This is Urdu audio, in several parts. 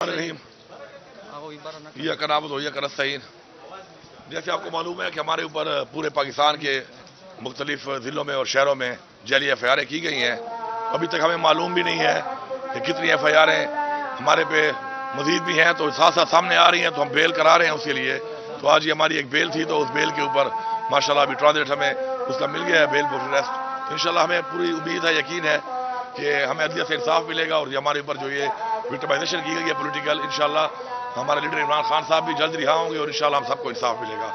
الرحیم یہ کنابت ہو یا کرستین. جیسے آپ کو معلوم ہے کہ ہمارے اوپر پورے پاکستان کے مختلف ضلعوں میں اور شہروں میں جعلی ایف آئی آریں کی گئی ہیں. ابھی تک ہمیں معلوم بھی نہیں ہے کہ کتنی ایف آئی آریں ہمارے پہ مزید بھی ہیں، تو ساتھ ساتھ سامنے آ رہی ہیں، تو ہم بیل کرا رہے ہیں اس کے لیے. تو آج یہ ہماری ایک بیل تھی، تو اس بیل کے اوپر ماشاءاللہ ابھی ٹرانزٹ ہمیں اس کا مل گیا ہے، بیل فور ریسٹ. تو انشاءاللہ ہمیں پوری امید ہے، یقین ہے کہ ہمیں عدلیہ سے انصاف ملے گا، اور ہمارے اوپر جو یہ وکٹمائزیشن کی گئی ہے پولیٹیکل، انشاءاللہ ہمارے لیڈر عمران خان صاحب بھی جلد رہا ہوں گے، اور انشاءاللہ ہم سب کو انصاف ملے گا.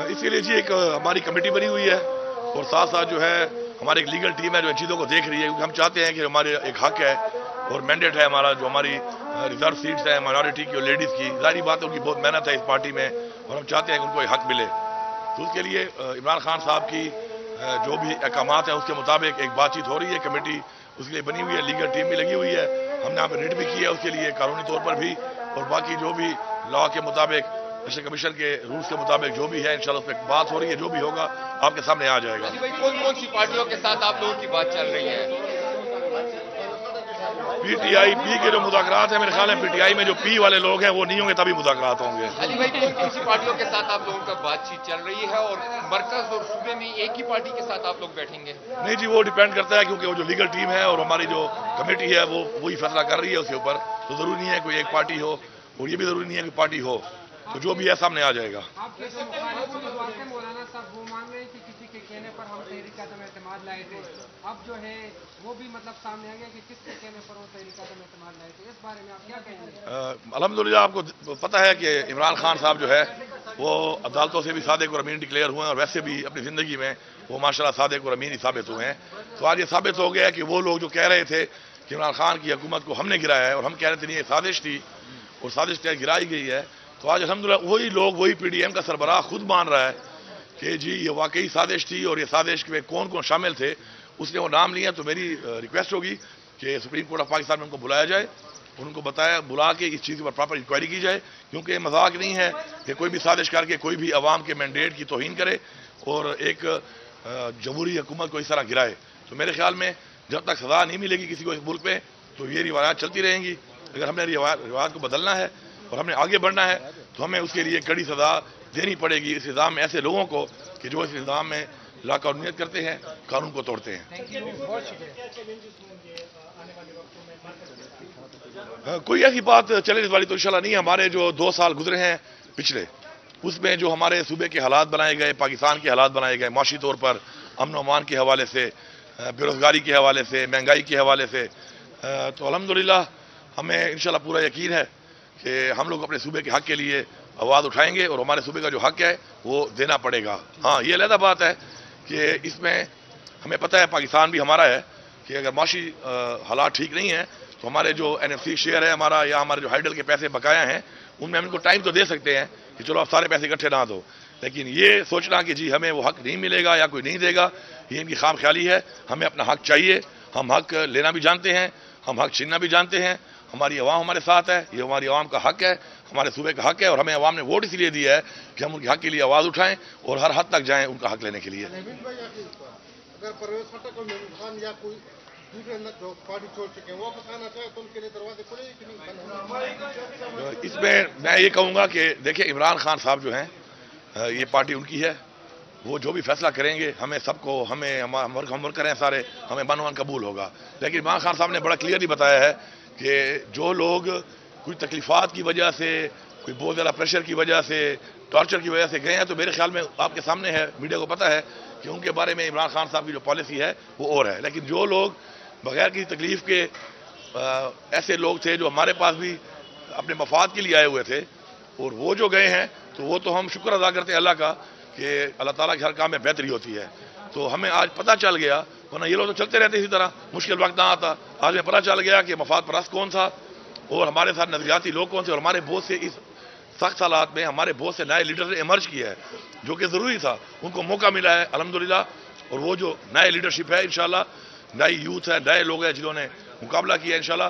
اسی لیے جی ایک ہماری کمیٹی بنی ہوئی ہے، اور ساتھ ساتھ جو ہے ہماری ایک لیگل ٹیم ہے جو ان چیزوں کو دیکھ رہی ہے، کیونکہ ہم چاہتے ہیں کہ ہمارے ایک حق ہے اور مینڈیٹ ہے ہمارا، جو ہماری ریزرو سیٹس ہیں مائنورٹی کی اور لیڈیز کی. ظاہری بات ہے ان کی بہت محنت ہے اس پارٹی میں، اور ہم چاہتے ہیں کہ ان کو ایک حق ملے. تو اس کے لیے عمران خان صاحب کی جو بھی احکامات ہیں اس کے مطابق ایک بات چیت ہو رہی ہے. کمیٹی اس کے لیے بنی ہوئی ہے، لیگل ٹیم بھی لگی ہوئی ہے. ہم نے یہاں پہ ریٹ بھی کی ہے اس کے لیے قانونی طور پر بھی، اور باقی جو بھی لا کے مطابق الیکشن کمیشن کے رولز کے مطابق جو بھی ہے انشاءاللہ اس پہ بات ہو رہی ہے. جو بھی ہوگا آپ کے سامنے آ جائے گا. کون کون سی پارٹیوں کے ساتھ آپ لوگوں کی بات چل رہی ہے؟ پی ٹی آئی پی کے جو مذاکرات ہیں، میرے خیال ہے پی ٹی آئی میں جو پی والے لوگ ہیں وہ نہیں ہوں گے، تبھی مذاکرات ہوں گے. علی بھائی کون کون سی پارٹیوں کے ساتھ آپ لوگوں کا بات چیت چل رہی ہے، اور مرکز اور صوبے میں ایک ہی پارٹی کے ساتھ آپ لوگ بیٹھیں گے؟ نہیں جی، وہ ڈیپینڈ کرتا ہے، کیونکہ وہ جو لیگل ٹیم ہے اور ہماری جو کمیٹی ہے وہ وہی فیصلہ کر رہی ہے اس کے اوپر. تو ضروری نہیں ہے کوئی ایک پارٹی ہو، اور یہ بھی ضروری نہیں ہے کہ پارٹی ہو. تو جو بھی ہے سامنے آ جائے گا. آپ کے جو مخالف امیدوار تھے مولانا صاحب، وہ مان رہے ہیں کہ کسی کے کہنے پر ہم تحریک عدم اعتماد لائے تھے. اب جو ہے وہ بھی مطلب سامنے آ گیا کہ کس کے کہنے پر وہ تحریک عدم اعتماد لائے تھے. اس بارے میں آپ کیا کہیں گے؟ الحمدللہ آپ کو پتہ ہے کہ عمران خان صاحب جو ہے وہ عدالتوں سے بھی صادق اور امین ڈکلیئر ہوئے ہیں، اور ویسے بھی اپنی زندگی میں وہ ماشاءاللہ صادق اور امین ہی ثابت ہوئے ہیں. تو آج یہ ثابت ہو گیا کہ وہ لوگ جو کہہ رہے تھے کہ عمران خان کی حکومت کو ہم نے گرایا ہے، اور ہم کہہ رہے تھے نہیں یہ سازش تھی اور سازش تحت گرائی گئی ہے. تو آج الحمدللہ وہی لوگ، وہی پی ڈی ایم کا سربراہ خود مان رہا ہے کہ جی یہ واقعی سازش تھی، اور یہ سازش میں کون کون شامل تھے اس نے وہ نام لیا. تو میری ریکویسٹ ہوگی کہ سپریم کورٹ آف پاکستان میں ان کو بلایا جائے، اور ان کو بلا کے اس چیز پر پراپر انکوائری کی جائے، کیونکہ یہ مذاق نہیں ہے کہ کوئی بھی سازش کر کے کوئی بھی عوام کے مینڈیٹ کی توہین کرے اور ایک جمہوری حکومت کو اس طرح گرائے. تو میرے خیال میں جب تک سزا نہیں ملے گی کسی کو اس ملک میں، تو یہ روایات چلتی رہیں گی. اگر ہم نے روایات کو بدلنا ہے اور ہم نے آگے بڑھنا ہے تو ہمیں اس کے لیے کڑی سزا دینی پڑے گی اس نظام میں ایسے لوگوں کو کہ جو اس نظام میں لا قانونیت کرتے ہیں، قانون کو توڑتے ہیں. کوئی ایسی بات چیلنج والی تو انشاءاللہ نہیں ہے. ہمارے جو 2 سال گزرے ہیں پچھلے، اس میں جو ہمارے صوبے کے حالات بنائے گئے، پاکستان کے حالات بنائے گئے معاشی طور پر، امن و امان کے حوالے سے، بے روزگاری کے حوالے سے، مہنگائی کے حوالے سے، تو الحمدللہ ہمیں انشاءاللہ پورا یقین ہے کہ ہم لوگ اپنے صوبے کے حق کے لیے آواز اٹھائیں گے، اور ہمارے صوبے کا جو حق ہے وہ دینا پڑے گا. ہاں یہ علیحدہ بات ہے کہ اس میں ہمیں پتہ ہے پاکستان بھی ہمارا ہے کہ اگر معاشی حالات ٹھیک نہیں ہیں تو ہمارے جو این ایف سی شیئر ہے ہمارا، یا ہمارے جو ہائیڈل کے پیسے بقایا ہیں، ان میں ہم ان کو ٹائم تو دے سکتے ہیں کہ چلو آپ سارے پیسے اکٹھے نہ دو. لیکن یہ سوچنا کہ جی ہمیں وہ حق نہیں ملے گا یا کوئی نہیں دے گا، یہ ان کی خام خیالی ہے. ہمیں اپنا حق چاہیے. ہم حق لینا بھی جانتے ہیں، ہم حق چھیننا بھی جانتے ہیں. ہماری عوام ہمارے ساتھ ہے، یہ ہماری عوام کا حق ہے، ہمارے صوبے کا حق ہے، اور ہمیں عوام نے ووٹ اس لیے دیا ہے کہ ہم ان کے حق کے لیے آواز اٹھائیں اور ہر حد تک جائیں ان کا حق لینے کے لیے. اگر پرویز خٹک اور محمود خان یا کوئی دوسرے جو پارٹی چھوڑ چکے ہیں وہ واپس آنا چاہے تو ان کے لیے دروازے کھلے کہ نہیں؟ اس میں یہ کہوں گا کہ دیکھیں عمران خان صاحب جو ہیں یہ پارٹی ان کی ہے، وہ جو بھی فیصلہ کریں گے ہمیں سب کو، ہم ورکر ہیں سارے، ہمیں من قبول ہوگا. لیکن عمران خان صاحب نے بڑا کلیئرلی بتایا ہے کہ جو لوگ کوئی تکلیفات کی وجہ سے، کوئی بہت زیادہ پریشر کی وجہ سے، ٹارچر کی وجہ سے گئے ہیں، تو میرے خیال میں آپ کے سامنے ہے، میڈیا کو پتہ ہے کہ ان کے بارے میں عمران خان صاحب کی جو پالیسی ہے وہ اور ہے. لیکن جو لوگ بغیر کسی تکلیف کے ایسے لوگ تھے جو ہمارے پاس بھی اپنے مفاد کے لیے آئے ہوئے تھے، اور وہ جو گئے ہیں تو وہ تو ہم شکر ادا کرتے ہیں اللہ کا کہ اللہ تعالیٰ کے ہر کام میں بہتری ہوتی ہے. تو ہمیں آج پتہ چل گیا، ورنہ یہ لوگ تو چلتے رہتے اسی طرح، مشکل وقت نہ آتا. آج ہمیں پتہ چل گیا کہ مفاد پرست کون تھا اور ہمارے ساتھ نظریاتی لوگ کون تھے، اور ہمارے بہت سے اس سخت حالات میں ہمارے بہت سے نئے لیڈرز نے ایمرج کیا ہے جو کہ ضروری تھا، ان کو موقع ملا ہے الحمدللہ. اور وہ جو نئے لیڈرشپ ہے انشاءاللہ، نئی یوتھ ہے، نئے لوگ ہیں جنہوں نے مقابلہ کیا انشاءاللہ،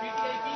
PTIP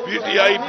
PTIP